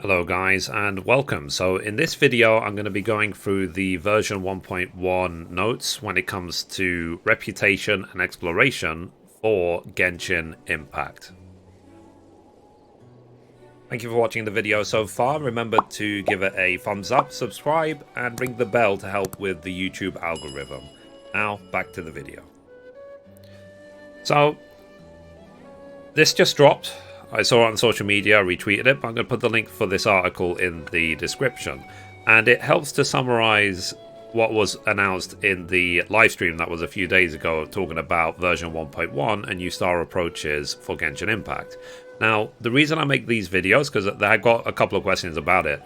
Hello guys and welcome. So in this video I'm going to be going through the version 1.1 notes when it comes to reputation and exploration for Genshin Impact. Thank you for watching the video so far. Remember to give it a thumbs up, subscribe and ring the bell to help with the YouTube algorithm. Now back to the video. So this just dropped. I saw it on social media, I retweeted it, but I'm going to put the link for this article in the description. And it helps to summarize what was announced in the live stream that was a few days ago, talking about version 1.1 and new star approaches for Genshin Impact. Now, the reason I make these videos, because I got a couple of questions about it,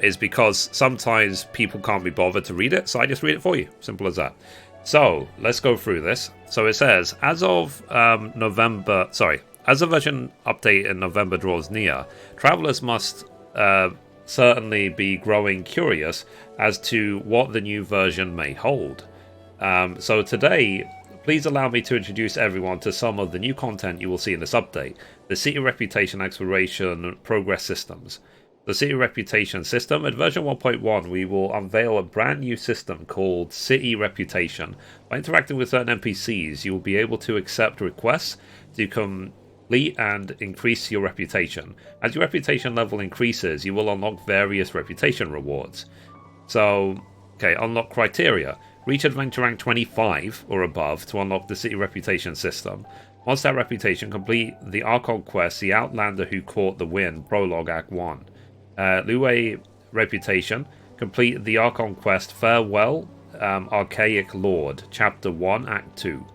is because sometimes people can't be bothered to read it, so I just read it for you. Simple as that. So, let's go through this. So it says, as the version update in November draws near, travelers must certainly be growing curious as to what the new version may hold. So today, please allow me to introduce everyone to some of the new content you will see in this update. The City Reputation Exploration Progress Systems. The City Reputation System. At version 1.1, we will unveil a brand new system called City Reputation. By interacting with certain NPCs, you will be able to accept requests to complete and increase your reputation. As your reputation level increases, you will unlock various reputation rewards. So, unlock criteria. Reach adventure rank 25 or above to unlock the City Reputation System. Once that reputation, complete the Archon quest, The Outlander Who Caught the Wind, Prologue Act 1. Liyue Reputation, complete the Archon quest, Farewell, Archaic Lord, Chapter 1, Act 2.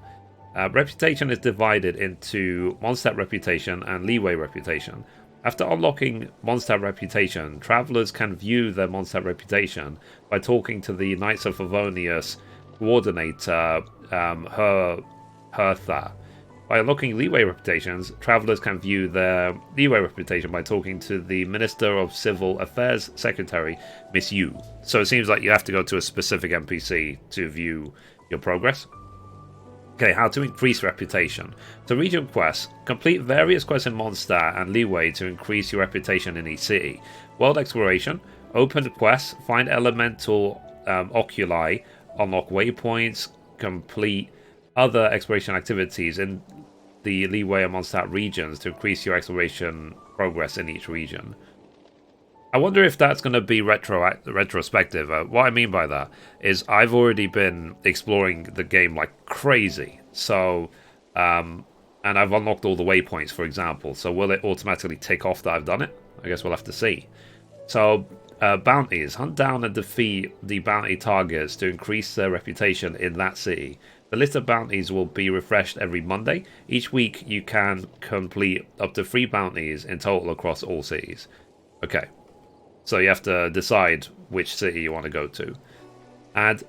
Reputation is divided into Mondstadt Reputation and Liyue Reputation. After unlocking Mondstadt Reputation, travelers can view their Mondstadt Reputation by talking to the Knights of Favonius coordinator, Hertha. By unlocking Liyue Reputations, travelers can view their Liyue Reputation by talking to the Minister of Civil Affairs Secretary, Miss Yu. So it seems like you have to go to a specific NPC to view your progress. How to increase reputation. To region quests, complete various quests in Mondstadt and Liyue to increase your reputation in each city. World exploration, open quests, find elemental oculi, unlock waypoints, complete other exploration activities in the Liyue and Mondstadt regions to increase your exploration progress in each region. I wonder if that's going to be retrospective. What I mean by that is I've already been exploring the game like crazy. So, and I've unlocked all the waypoints, for example. So will it automatically tick off that I've done it? I guess we'll have to see. So, bounties. Hunt down and defeat the bounty targets to increase their reputation in that city. The list of bounties will be refreshed every Monday. Each week you can complete up to 3 bounties in total across all cities. Okay. So you have to decide which city you want to go to. And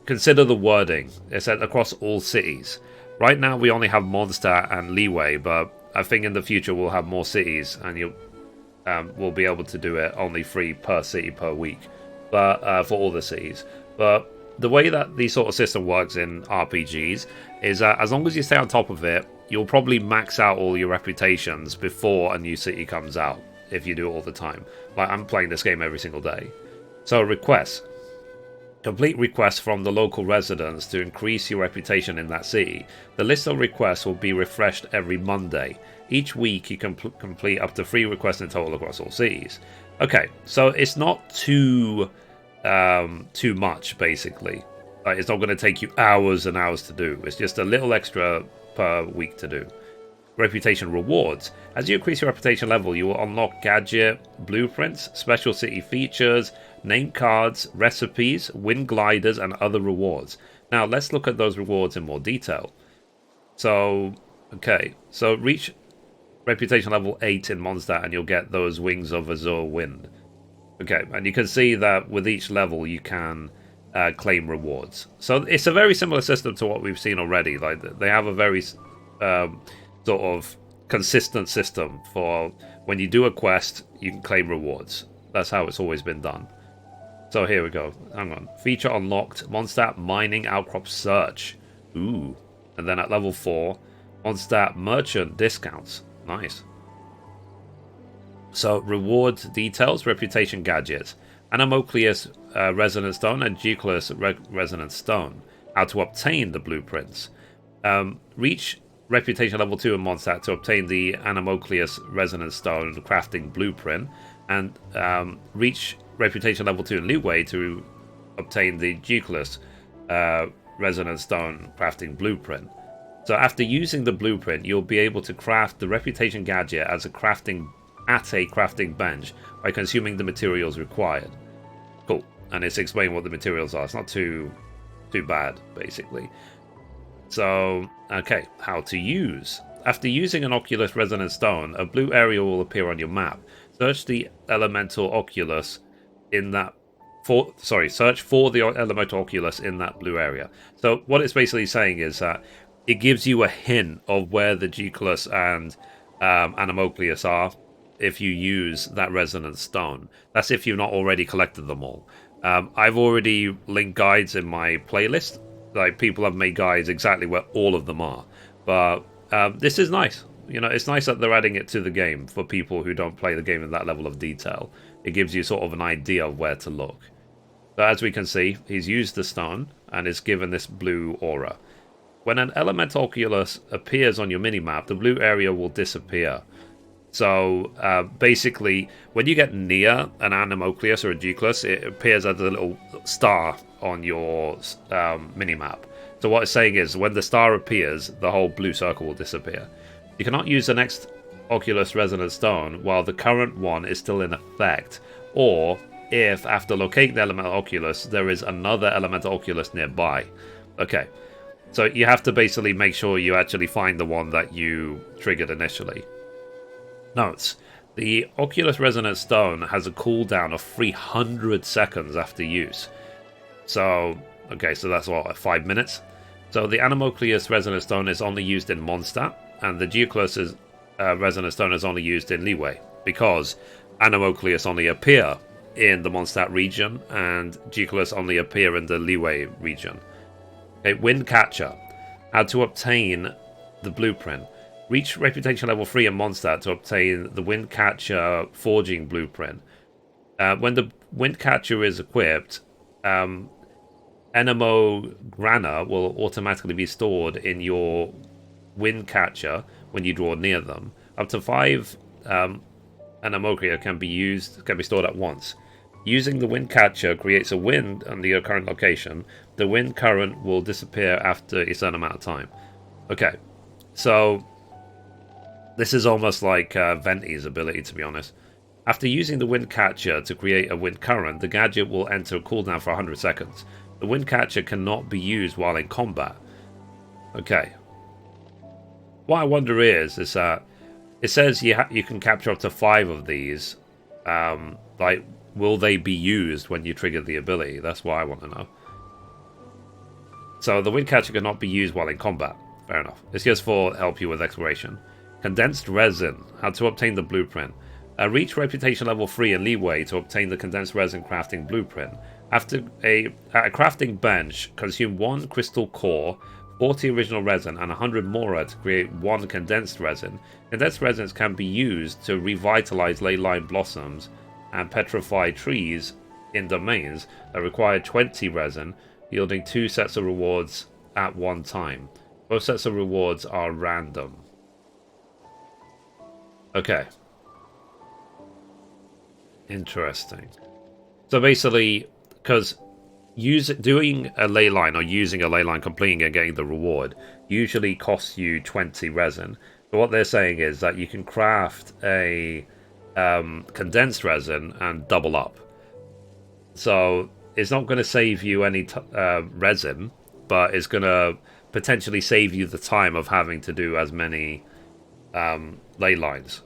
consider the wording. It said across all cities. Right now we only have Mondstadt and Liyue, but I think in the future we'll have more cities and we'll be able to do it only 3 per city per week, but for all the cities. But the way that the sort of system works in RPGs is that as long as you stay on top of it, you'll probably max out all your reputations before a new city comes out, if you do it all the time. Like, I'm playing this game every single day. So, requests. Complete requests from the local residents to increase your reputation in that city. The list of requests will be refreshed every Monday. Each week you can complete up to 3 requests in total across all cities. Okay, so it's not too much, basically. Like, it's not going to take you hours and hours to do. It's just a little extra per week to do. Reputation rewards. As you increase your reputation level, you will unlock gadget, blueprints, special city features, name cards, recipes, wind gliders, and other rewards. Now, let's look at those rewards in more detail. So, so reach reputation level 8 in Mondstadt and you'll get those Wings of Azure Wind. And you can see that with each level you can claim rewards. So it's a very similar system to what we've seen already. Like, they have a very sort of consistent system for when you do a quest, you can claim rewards. That's how it's always been done. So here we go. Hang on. Feature unlocked. Mondstadt Mining Outcrop Search. Ooh. And then at level 4, Mondstadt Merchant Discounts. Nice. So reward details, reputation gadgets, Anomocleus resonant stone and Geuclus resonant stone. How to obtain the blueprints. Reach reputation level 2 in Mondstadt to obtain the Anomocleus resonant stone crafting blueprint, and reach reputation level 2 in Leeway to obtain the Geuclus resonant stone crafting blueprint. So after using the blueprint, you'll be able to craft the reputation gadget at a crafting bench by consuming the materials required. Cool. And it's explained what the materials are. It's not too bad, basically. So, okay, how to use. After using an Oculus Resonant Stone, a blue area will appear on your map. Search the elemental Oculus in that search for the elemental Oculus in that blue area. So what it's basically saying is that it gives you a hint of where the Geuclus and Anomocleus are if you use that Resonant Stone. That's if you've not already collected them all. I've already linked guides in my playlist. Like, people have made guides exactly where all of them are. But this is nice. You know, it's nice that they're adding it to the game for people who don't play the game in that level of detail. It gives you sort of an idea of where to look. So as we can see, he's used the stone and is given this blue aura. When an elemental Oculus appears on your minimap, the blue area will disappear. So basically, when you get near an Anomocleus or a Geuclus, it appears as a little star on your minimap. So what it's saying is, when the star appears, the whole blue circle will disappear. You cannot use the next Oculus Resonant Stone while the current one is still in effect, or if, after locating the elemental Oculus, there is another elemental Oculus nearby. Okay, so you have to basically make sure you actually find the one that you triggered initially. Notes: the Oculus Resonant Stone has a cooldown of 300 seconds after use. So, okay, so that's what, 5 minutes? So the Anomocleus Resonant Stone is only used in Mondstadt, and the Geuclus Resonant Stone is only used in Leeway, because Anomocleus only appear in the Mondstadt region, and Geuclus only appear in the Leeway region. Okay, Windcatcher. How to obtain the blueprint. Reach reputation level 3 in Mondstadt to obtain the Windcatcher forging blueprint. When the Windcatcher is equipped, Enemo Grana will automatically be stored in your Windcatcher when you draw near them. Up to 5 Anomocleus can be stored at once. Using the Windcatcher creates a wind under your current location. The wind current will disappear after a certain amount of time. Okay, so this is almost like Venti's ability, to be honest. After using the Windcatcher to create a wind current, the gadget will enter a cooldown for 100 seconds. The Windcatcher cannot be used while in combat. Okay. What I wonder is that it says you can capture up to 5 of these. Like, will they be used when you trigger the ability? That's what I want to know. So the Windcatcher cannot be used while in combat. Fair enough. It's just for help you with exploration. Condensed resin. How to obtain the blueprint. Reach reputation level 3 in Leeway to obtain the condensed resin crafting blueprint. At a crafting bench, consume 1 crystal core, 40 original resin, and 100 mora to create 1 condensed resin. Condensed resins can be used to revitalize leyline blossoms and petrify trees in domains that require 20 resin, yielding 2 sets of rewards at one time. Both sets of rewards are random. Okay. Interesting. So basically, because doing a ley line or using a ley line, completing and getting the reward usually costs you 20 resin. So what they're saying is that you can craft a condensed resin and double up. So it's not going to save you any resin, but it's going to potentially save you the time of having to do as many ley lines,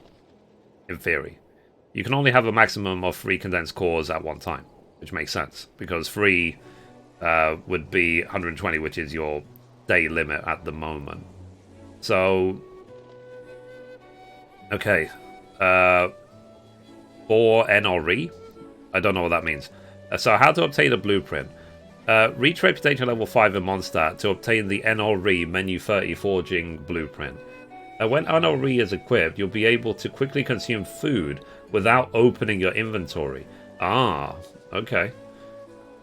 in theory. You can only have a maximum of 3 condensed cores at one time, which makes sense, because 3 would be 120, which is your day limit at the moment. So, okay. For NRE, I don't know what that means. So how to obtain a blueprint. Reach reputation level 5 in Mondstadt to obtain the NRE Menu 30 Forging Blueprint. When NRE is equipped, you'll be able to quickly consume food without opening your inventory. Ah, okay.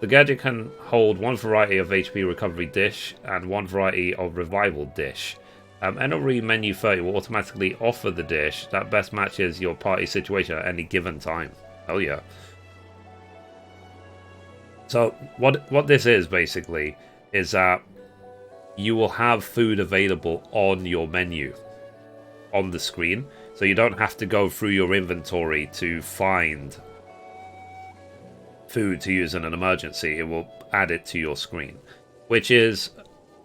The gadget can hold one variety of HP recovery dish and one variety of revival dish. NRE menu 30 will automatically offer the dish that best matches your party situation at any given time. Hell yeah. So what this is basically is that you will have food available on your menu on the screen, so you don't have to go through your inventory to find food to use in an emergency. It will add it to your screen, which is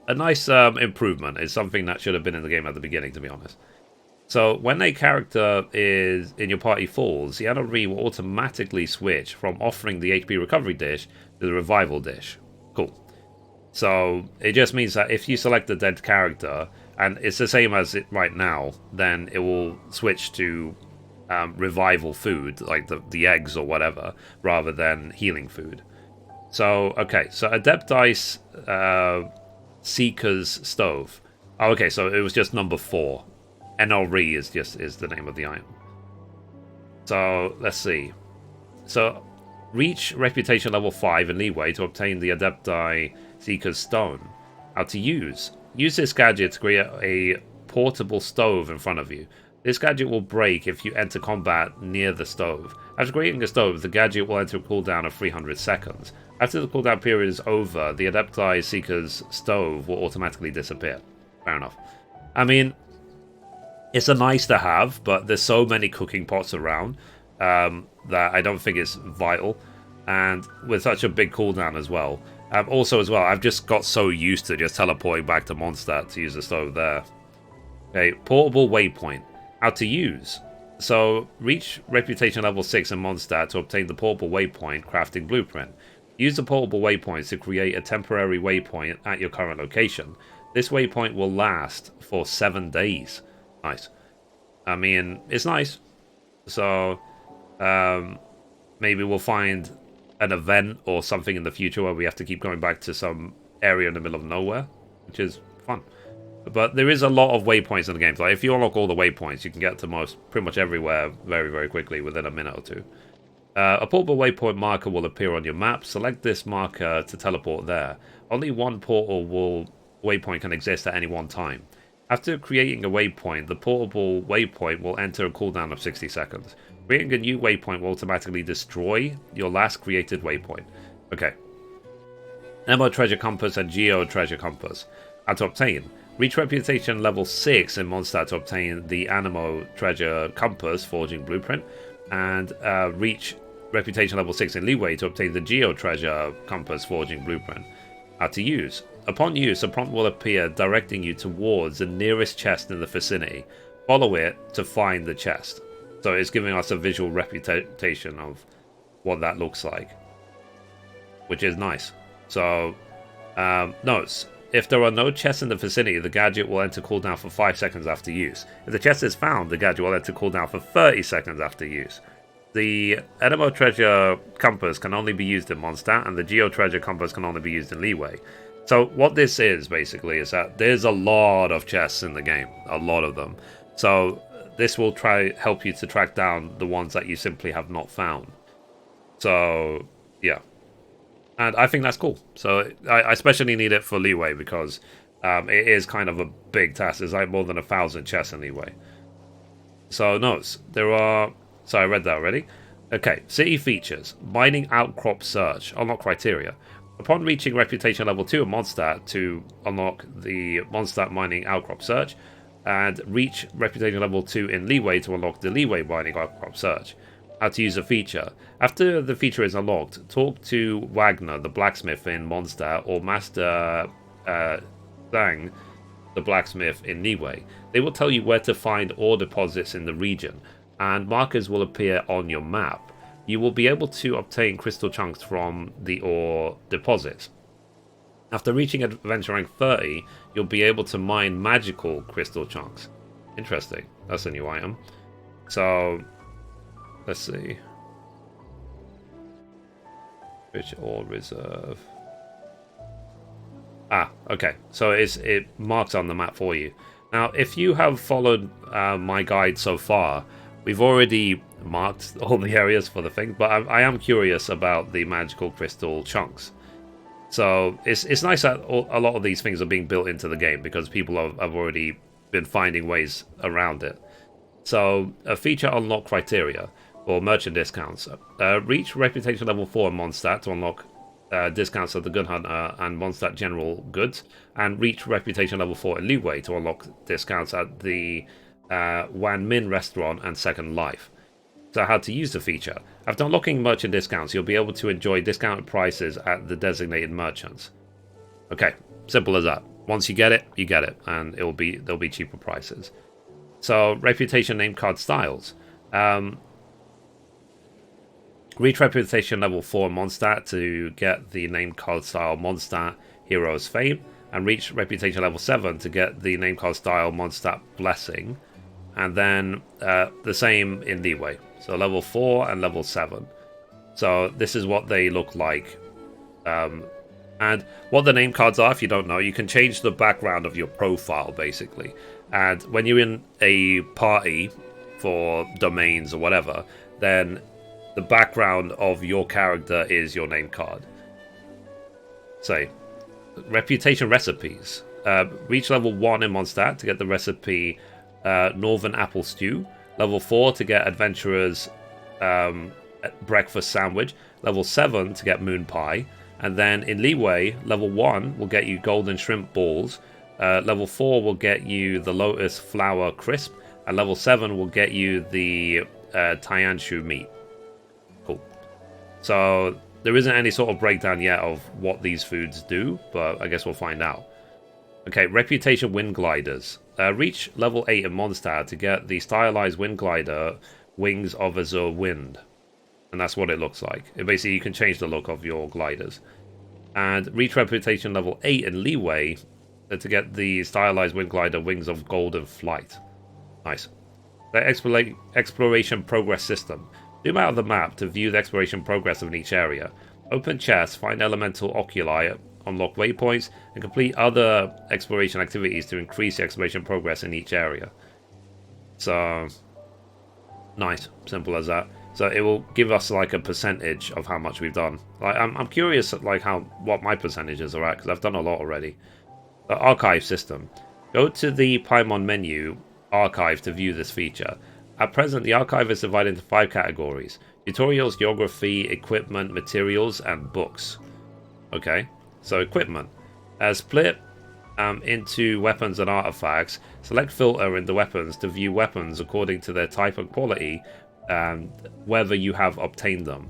a nice improvement. It's something that should have been in the game at the beginning, to be honest. So when a character is in your party falls, the NRE will automatically switch from offering the HP recovery dish to the revival dish. Cool. So it just means that if you select a dead character, and it's the same as it right now, then it will switch to revival food, like the eggs or whatever, rather than healing food. So, okay, so Adeptice Seeker's Stove. Oh, okay, so it was just number 4. NRE is the name of the item. So, let's see. So, reach reputation level 5 in leeway to obtain the Adepti Seeker's Stone. How to use. Use this gadget to create a portable stove in front of you. This gadget will break if you enter combat near the stove. After creating a stove, the gadget will enter a cooldown of 300 seconds. After the cooldown period is over, the Adepti Seeker's Stove will automatically disappear. Fair enough. I mean, it's a nice to have, but there's so many cooking pots around that I don't think it's vital. And with such a big cooldown as well. Also as well, I've just got so used to just teleporting back to Mondstadt to use the stove there. Okay, portable waypoint. How to use. So, reach reputation level 6 in Mondstadt to obtain the portable waypoint crafting blueprint. Use the portable waypoints to create a temporary waypoint at your current location. This waypoint will last for 7 days. Nice. I mean, it's nice. So, maybe we'll find an event or something in the future where we have to keep going back to some area in the middle of nowhere, which is fun. But there is a lot of waypoints in the game. So if you unlock all the waypoints, you can get to pretty much everywhere very, very quickly within a minute or two. A portable waypoint marker will appear on your map. Select this marker to teleport there. Only one portal waypoint can exist at any one time. After creating a waypoint, the portable waypoint will enter a cooldown of 60 seconds. Creating a new waypoint will automatically destroy your last created waypoint. Okay. Ammo Treasure Compass and Geo Treasure Compass. How to obtain. Reach reputation level 6 in Mondstadt to obtain the Animo Treasure Compass Forging Blueprint. And reach reputation level 6 in leeway to obtain the Geo Treasure Compass Forging Blueprint. How to use. Upon use, a prompt will appear directing you towards the nearest chest in the vicinity. Follow it to find the chest. So it's giving us a visual representation of what that looks like, which is nice. So, notes. If there are no chests in the vicinity, the gadget will enter cooldown for 5 seconds after use. If the chest is found, the gadget will enter cooldown for 30 seconds after use. The Animo Treasure Compass can only be used in Mondstadt, and the Geo Treasure Compass can only be used in leeway. So what this is, basically, is that there's a lot of chests in the game. A lot of them. So this will help you to track down the ones that you simply have not found. So, yeah. And I think that's cool. So I especially need it for leeway because it is kind of a big task. There's like more than 1,000 chests in leeway. So notes. There are... So I read that already. Okay, city features. Mining outcrop search. Unlock criteria. Upon reaching reputation level 2 in Mondstadt to unlock the Mondstadt mining outcrop search, and reach reputation level 2 in leeway to unlock the leeway mining outcrop search. How to use a feature. After the feature is unlocked, talk to Wagner, the blacksmith in Mondstadt, or Master Zhang, the blacksmith in leeway. They will tell you where to find ore deposits in the region, and markers will appear on your map. You will be able to obtain crystal chunks from the ore deposits. After reaching adventure rank 30, you'll be able to mine magical crystal chunks. Interesting. That's a new item. So, let's see. Which ore reserve? Ah, okay. So it marks on the map for you. Now, if you have followed my guide so far, We've already marked all the areas for the thing, but I am curious about the magical crystal chunks. So it's nice that a lot of these things are being built into the game because people have already been finding ways around it. So a feature unlock criteria for merchant discounts. Reach reputation level 4 in Mondstadt to unlock discounts of the Good Hunter and Mondstadt general goods, and reach reputation level 4 in Liyue to unlock discounts at the Wan Min restaurant and Second Life. So how to use the feature. After unlocking merchant discounts, you'll be able to enjoy discounted prices at the designated merchants. Okay, simple as that. Once you get it, and there'll be cheaper prices. So reputation name card styles. Reach reputation level 4 Mondstadt to get the name card style Mondstadt Hero's Fame, and reach reputation level 7 to get the name card style Mondstadt Blessing, and then the same in Liyue. So level 4 and level 7. So this is what they look like. And what the name cards are, if you don't know, you can change the background of your profile, basically. And when you're in a party for domains or whatever, then the background of your character is your name card. Say, reputation recipes. Reach level 1 in Mondstadt to get the recipe Northern Apple Stew. Level 4 to get Adventurer's Breakfast Sandwich. Level 7 to get Moon Pie. And then in Liyue, level 1 will get you Golden Shrimp Balls. Level 4 will get you the Lotus Flower Crisp. And level 7 will get you the Tianshu Meat. Cool. So there isn't any sort of breakdown yet of what these foods do, but I guess we'll find out. Okay, Reputation Wind Gliders. Reach level 8 in Mondstadt to get the stylized wind glider Wings of Azure Wind. And that's what it looks like. Basically, you can change the look of your gliders. And reach reputation level 8 in Liyue to get the stylized wind glider Wings of Golden Flight. Nice. The exploration progress system. Zoom out of the map to view the exploration progress of each area. Open chests, find elemental oculi, unlock waypoints, and complete other exploration activities to increase the exploration progress in each area. So, nice. Simple as that. So it will give us like a percentage of how much we've done. Like I'm curious like what my percentages are at, because I've done a lot already. The archive system. Go to the Paimon menu, archive, to view this feature. At present, the archive is divided into 5 categories: tutorials, geography, equipment, materials, and books. Okay, so equipment. Split into weapons and artifacts. Select filter in the weapons to view weapons according to their type and quality, and whether you have obtained them.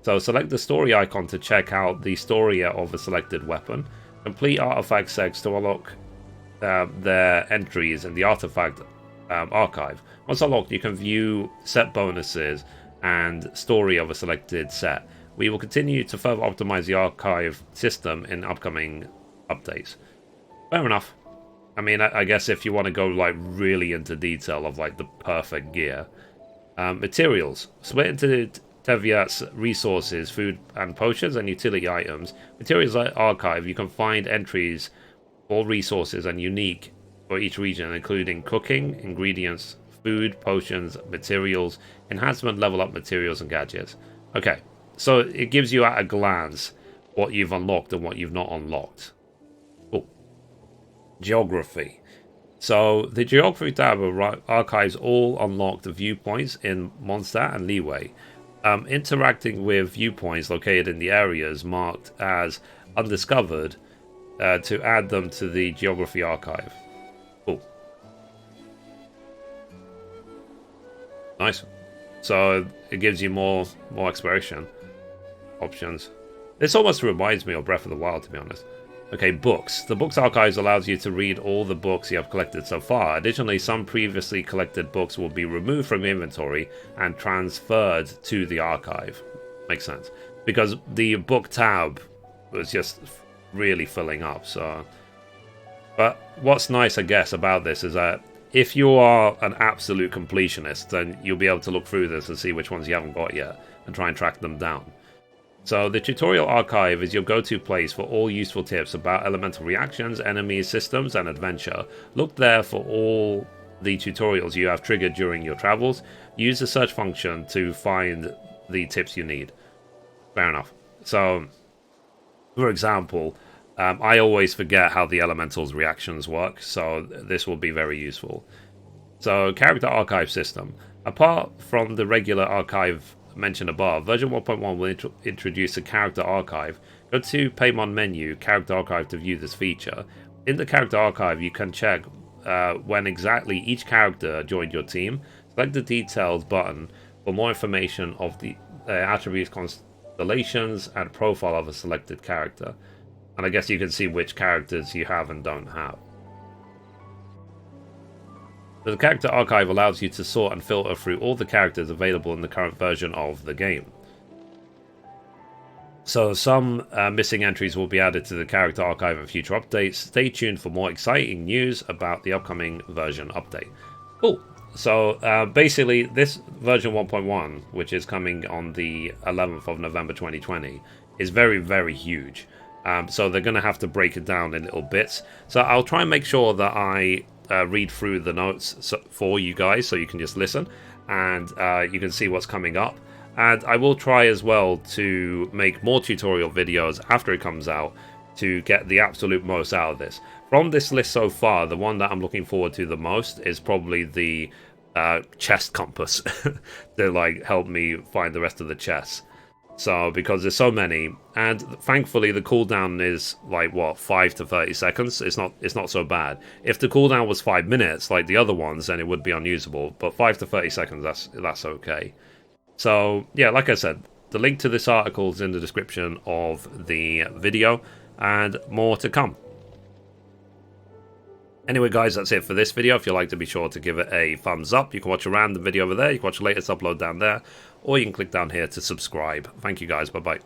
So select the story icon to check out the story of a selected weapon. Complete artifact segs to unlock their entries in the artifact archive. Once unlocked, you can view set bonuses and story of a selected set. We will continue to further optimize the archive system in upcoming updates. Fair enough. I mean, I guess if you want to go like really into detail of like the perfect gear. Materials. Split into Teviat's resources, food and potions, and utility items. Materials archive. You can find entries for resources and unique for each region, including cooking, ingredients, food, potions, materials, enhancement, level up materials, and gadgets. Okay, so it gives you at a glance what you've unlocked and what you've not unlocked. Cool. Geography. So the geography tab archives all unlocked viewpoints in Mondstadt and Liyue. Interacting with viewpoints located in the areas marked as undiscovered to add them to the geography archive. Cool. Nice. So it gives you more exploration options. This almost reminds me of Breath of the Wild, to be honest. Okay, books. The books archives allows you to read all the books you have collected so far. Additionally, some previously collected books will be removed from inventory and transferred to the archive. Makes sense. Because the book tab was just really filling up, so... But what's nice, I guess, about this is that if you are an absolute completionist, then you'll be able to look through this and see which ones you haven't got yet and try and track them down. So the tutorial archive is your go-to place for all useful tips about elemental reactions, enemies, systems, and adventure. Look there for all the tutorials you have triggered during your travels, use the search function to find the tips you need. Fair enough. So, for example, I always forget how the elementals' reactions work, so this will be very useful. So, character archive system. Apart from the regular archive mentioned above, version 1.1 will introduce a character archive. Go to Paymon menu, character archive to view this feature. In the character archive, you can check when exactly each character joined your team. Select the details button for more information of the attributes, constellations, and profile of a selected character. And I guess you can see which characters you have and don't have. The character archive allows you to sort and filter through all the characters available in the current version of the game. So some missing entries will be added to the character archive in future updates. Stay tuned for more exciting news about the upcoming version update. Cool. So basically this version 1.1, which is coming on the 11th of November 2020, is very, very huge. So they're going to have to break it down in little bits. So I'll try and make sure that I read through the notes for you guys so you can just listen and you can see what's coming up. And I will try as well to make more tutorial videos after it comes out to get the absolute most out of this. From this list so far, the one that I'm looking forward to the most is probably the chest compass to like help me find the rest of the chests. So because there's so many, and thankfully the cooldown is like what, 5 to 30 seconds. It's not so bad. If the cooldown was 5 minutes like the other ones, then it would be unusable. But 5 to 30 seconds, that's okay. So yeah, like I said, the link to this article is in the description of the video, and more to come. Anyway guys, that's it for this video. If you like to, be sure to give it a thumbs up. You can watch a random video over there, you can watch the latest upload down there, or you can click down here to subscribe. Thank you guys, bye bye.